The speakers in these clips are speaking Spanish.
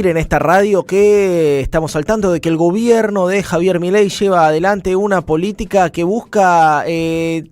En esta radio que estamos al tanto de que el gobierno de Javier Milei lleva adelante una política que busca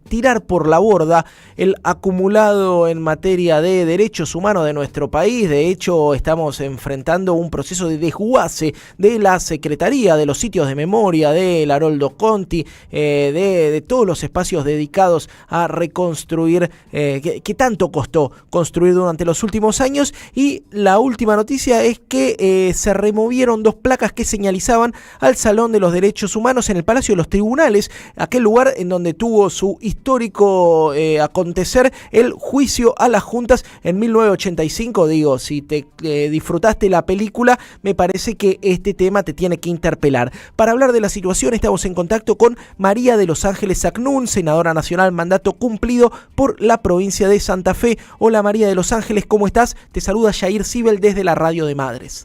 tirar por la borda el acumulado en materia de derechos humanos de nuestro país. De hecho, estamos enfrentando un proceso de desguace de la Secretaría, de los sitios de memoria, de Haroldo Conti, de todos los espacios dedicados a reconstruir, que tanto costó construir durante los últimos años. Y la última noticia es que se removieron 2 placas que señalizaban al Salón de los Derechos Humanos en el Palacio de los Tribunales, aquel lugar en donde tuvo su histórico acontecer el juicio a las juntas en 1985. Digo, si te disfrutaste la película, me parece que este tema te tiene que interpelar. Para hablar de la situación estamos en contacto con María de los Ángeles Sacnún, senadora nacional, mandato cumplido por la provincia de Santa Fe. Hola María de los Ángeles, ¿cómo estás? Te saluda Yair Sibel desde la Radio de Madres.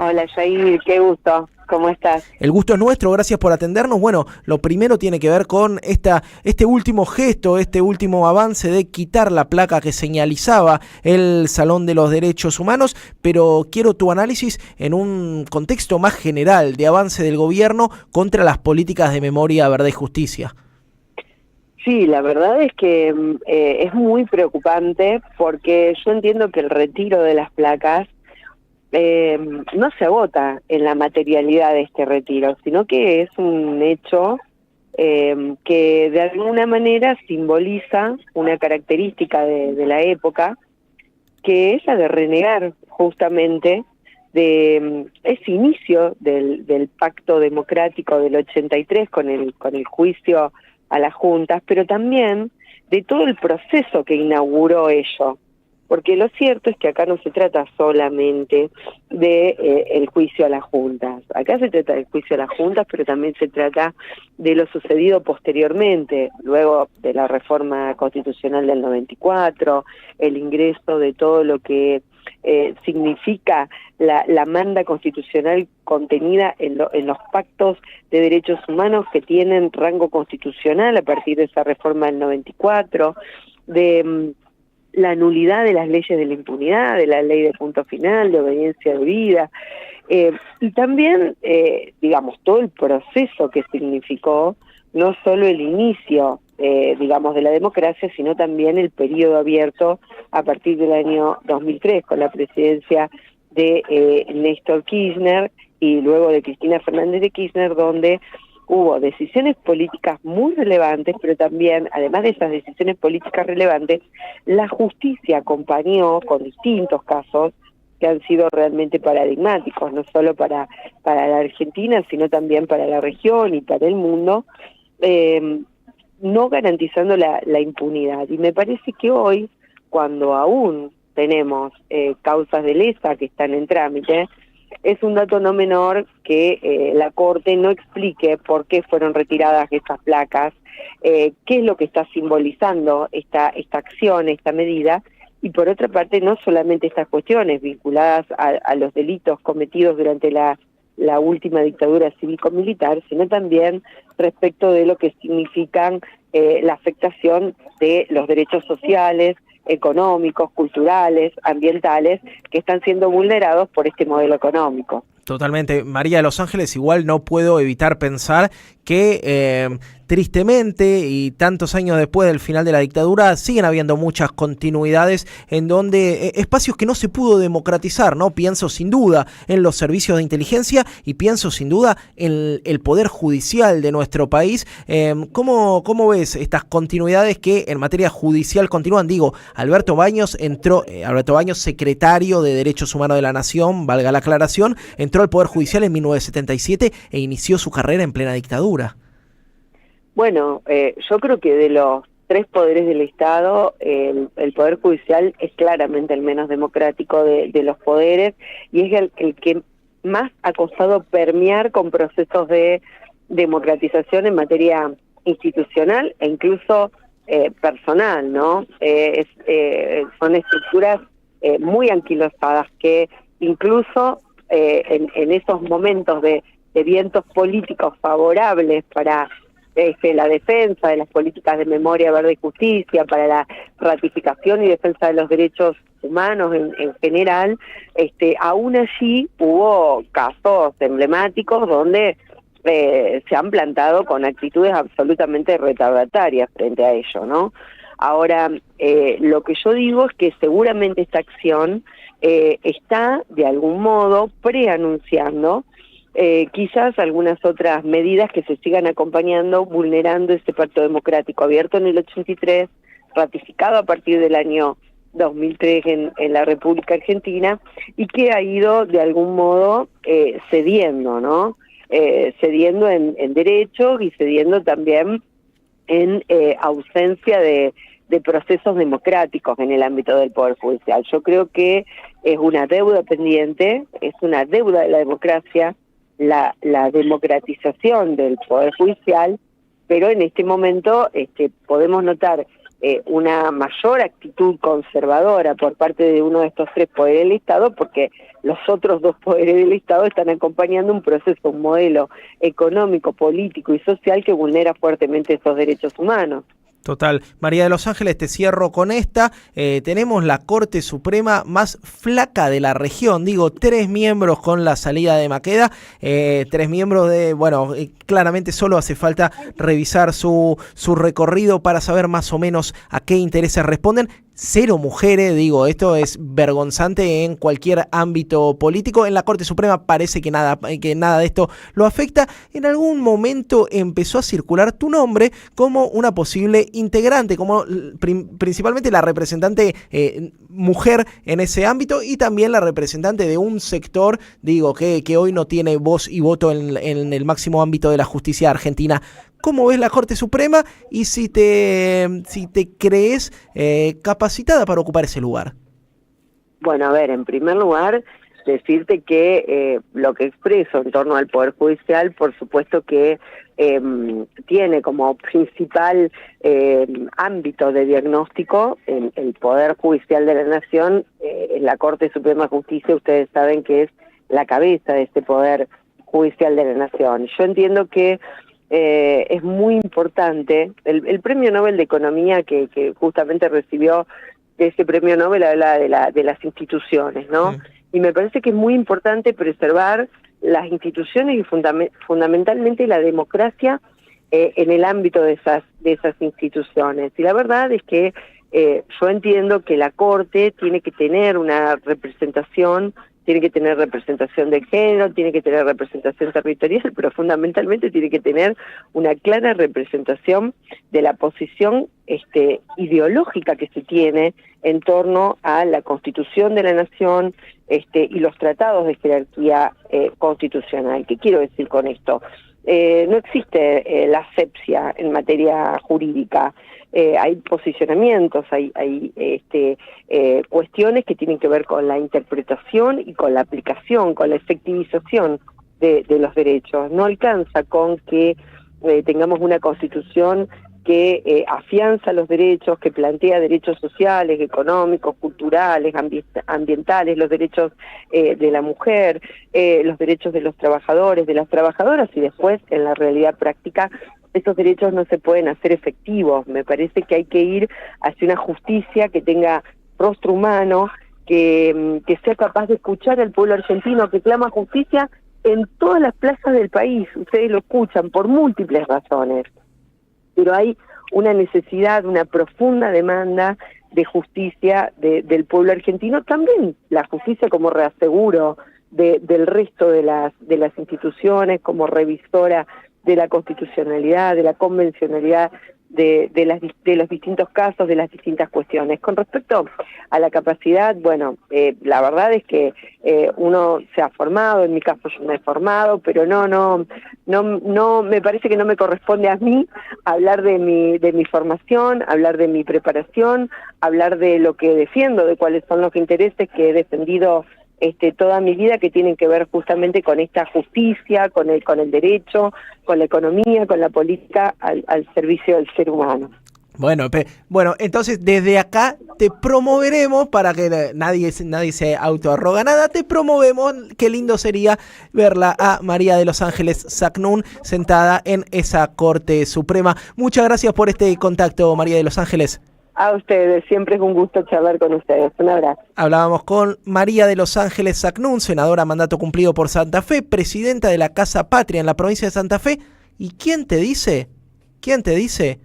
Hola Yair, qué gusto, ¿cómo estás? El gusto es nuestro, gracias por atendernos. Bueno, lo primero tiene que ver con este último gesto, este último avance de quitar la placa que señalizaba el Salón de los Derechos Humanos, pero quiero tu análisis en un contexto más general de avance del gobierno contra las políticas de memoria, verdad y justicia. Sí, la verdad es que es muy preocupante porque yo entiendo que el retiro de las placas no se agota en la materialidad de este retiro, sino que es un hecho que de alguna manera simboliza una característica de la época, que es la de renegar justamente de ese inicio del pacto democrático del 83 con el juicio a las juntas, pero también de todo el proceso que inauguró ello. Porque lo cierto es que acá no se trata solamente de el juicio a las juntas. Acá se trata del juicio a las juntas, pero también se trata de lo sucedido posteriormente, luego de la reforma constitucional del 94, el ingreso de todo lo que significa la manda constitucional contenida en los pactos de derechos humanos que tienen rango constitucional a partir de esa reforma del 94, de la nulidad de las leyes de la impunidad, de la ley de punto final, de obediencia debida, y también, digamos, todo el proceso que significó, no solo el inicio, digamos, de la democracia, sino también el periodo abierto a partir del año 2003, con la presidencia de Néstor Kirchner y luego de Cristina Fernández de Kirchner, donde hubo decisiones políticas muy relevantes, pero también, además de esas decisiones políticas relevantes, la justicia acompañó con distintos casos que han sido realmente paradigmáticos, no solo para la Argentina, sino también para la región y para el mundo, no garantizando la impunidad. Y me parece que hoy, cuando aún tenemos causas de lesa que están en trámite, es un dato no menor que la Corte no explique por qué fueron retiradas estas placas, qué es lo que está simbolizando esta acción, esta medida, y por otra parte no solamente estas cuestiones vinculadas a los delitos cometidos durante la última dictadura cívico-militar, sino también respecto de lo que significan la afectación de los derechos sociales, económicos, culturales, ambientales, que están siendo vulnerados por este modelo económico. Totalmente. María de los Ángeles, igual no puedo evitar pensar que tristemente y tantos años después del final de la dictadura siguen habiendo muchas continuidades en donde espacios que no se pudo democratizar, ¿no? Pienso sin duda en los servicios de inteligencia y pienso sin duda en el poder judicial de nuestro país. ¿Cómo ves estas continuidades que en materia judicial continúan? Digo, Alberto Baños, secretario de Derechos Humanos de la Nación, valga la aclaración, entró al Poder Judicial en 1977 e inició su carrera en plena dictadura. Bueno, yo creo que de los 3 poderes del Estado, el Poder Judicial es claramente el menos democrático de los poderes y es el que más ha costado permear con procesos de democratización en materia institucional e incluso personal, ¿no? Son estructuras muy anquilosadas que incluso en esos momentos de vientos políticos favorables para la defensa de las políticas de memoria, verdad y justicia, para la ratificación y defensa de los derechos humanos en general, aún allí hubo casos emblemáticos donde se han plantado con actitudes absolutamente retardatarias frente a ello, ¿no? Ahora, lo que yo digo es que seguramente esta acción está de algún modo preanunciando quizás algunas otras medidas que se sigan acompañando, vulnerando ese pacto democrático abierto en el 83, ratificado a partir del año 2003 en la República Argentina, y que ha ido de algún modo cediendo, ¿no? Cediendo en derechos y cediendo también en ausencia de procesos democráticos en el ámbito del Poder Judicial. Yo creo que es una deuda pendiente, es una deuda de la democracia, la democratización del Poder Judicial, pero en este momento podemos notar una mayor actitud conservadora por parte de uno de estos tres poderes del Estado, porque los otros dos poderes del Estado están acompañando un proceso, un modelo económico, político y social que vulnera fuertemente esos derechos humanos. Total. María de los Ángeles, te cierro con esta. Tenemos la Corte Suprema más flaca de la región. Digo, 3 miembros con la salida de Maqueda. 3 miembros de, bueno, claramente solo hace falta revisar su recorrido para saber más o menos a qué intereses responden. 0 mujeres, digo, esto es vergonzante en cualquier ámbito político. En la Corte Suprema parece que nada de esto lo afecta. En algún momento empezó a circular tu nombre como una posible integrante, como principalmente la representante mujer en ese ámbito y también la representante de un sector, digo, que hoy no tiene voz y voto en el máximo ámbito de la justicia argentina. ¿Cómo ves la Corte Suprema y si te crees capacitada para ocupar ese lugar? Bueno, a ver, en primer lugar, decirte que lo que expreso en torno al Poder Judicial, por supuesto que tiene como principal ámbito de diagnóstico el Poder Judicial de la Nación. En la Corte Suprema de Justicia ustedes saben que es la cabeza de este Poder Judicial de la Nación. Yo entiendo que es muy importante, el Premio Nobel de Economía que justamente recibió ese Premio Nobel habla de las instituciones, ¿no? Sí. Y me parece que es muy importante preservar las instituciones y fundamentalmente la democracia en el ámbito de esas instituciones. Y la verdad es que yo entiendo que la Corte tiene que tener una representación, tiene que tener representación de género, tiene que tener representación territorial, pero fundamentalmente tiene que tener una clara representación de la posición ideológica que se tiene en torno a la Constitución de la Nación y los tratados de jerarquía constitucional. ¿Qué quiero decir con esto? No existe la asepsia en materia jurídica. Hay posicionamientos, hay cuestiones que tienen que ver con la interpretación y con la aplicación, con la efectivización de los derechos. No alcanza con que tengamos una constitución que afianza los derechos, que plantea derechos sociales, económicos, culturales, ambientales, los derechos de la mujer, los derechos de los trabajadores, de las trabajadoras, y después, en la realidad práctica, esos derechos no se pueden hacer efectivos. Me parece que hay que ir hacia una justicia que tenga rostro humano, que sea capaz de escuchar al pueblo argentino que clama justicia en todas las plazas del país. Ustedes lo escuchan por múltiples razones, pero hay una necesidad, una profunda demanda de justicia del pueblo argentino, también la justicia como reaseguro del resto de las instituciones, como revisora de la constitucionalidad, de la convencionalidad de los distintos casos, de las distintas cuestiones. Con respecto a la capacidad, bueno, la verdad es que uno se ha formado, en mi caso yo me he formado, pero no, me parece que no me corresponde a mí hablar de mi formación, hablar de mi preparación, hablar de lo que defiendo, de cuáles son los intereses que he defendido toda mi vida, que tienen que ver justamente con esta justicia, con el derecho, con la economía, con la política al servicio del ser humano. Bueno, entonces desde acá te promoveremos, para que nadie se autoarroga nada, te promovemos. Qué lindo sería verla a María de los Ángeles Sacnún sentada en esa Corte Suprema. Muchas gracias por este contacto, María de los Ángeles. A ustedes, siempre es un gusto charlar con ustedes. Un abrazo. Hablábamos con María de Los Ángeles Sacnún, senadora mandato cumplido por Santa Fe, presidenta de la Casa Patria en la provincia de Santa Fe. ¿Y quién te dice? ¿Quién te dice?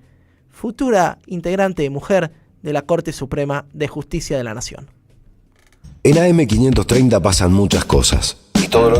Futura integrante mujer de la Corte Suprema de Justicia de la Nación. En AM530 pasan muchas cosas. Y todo lo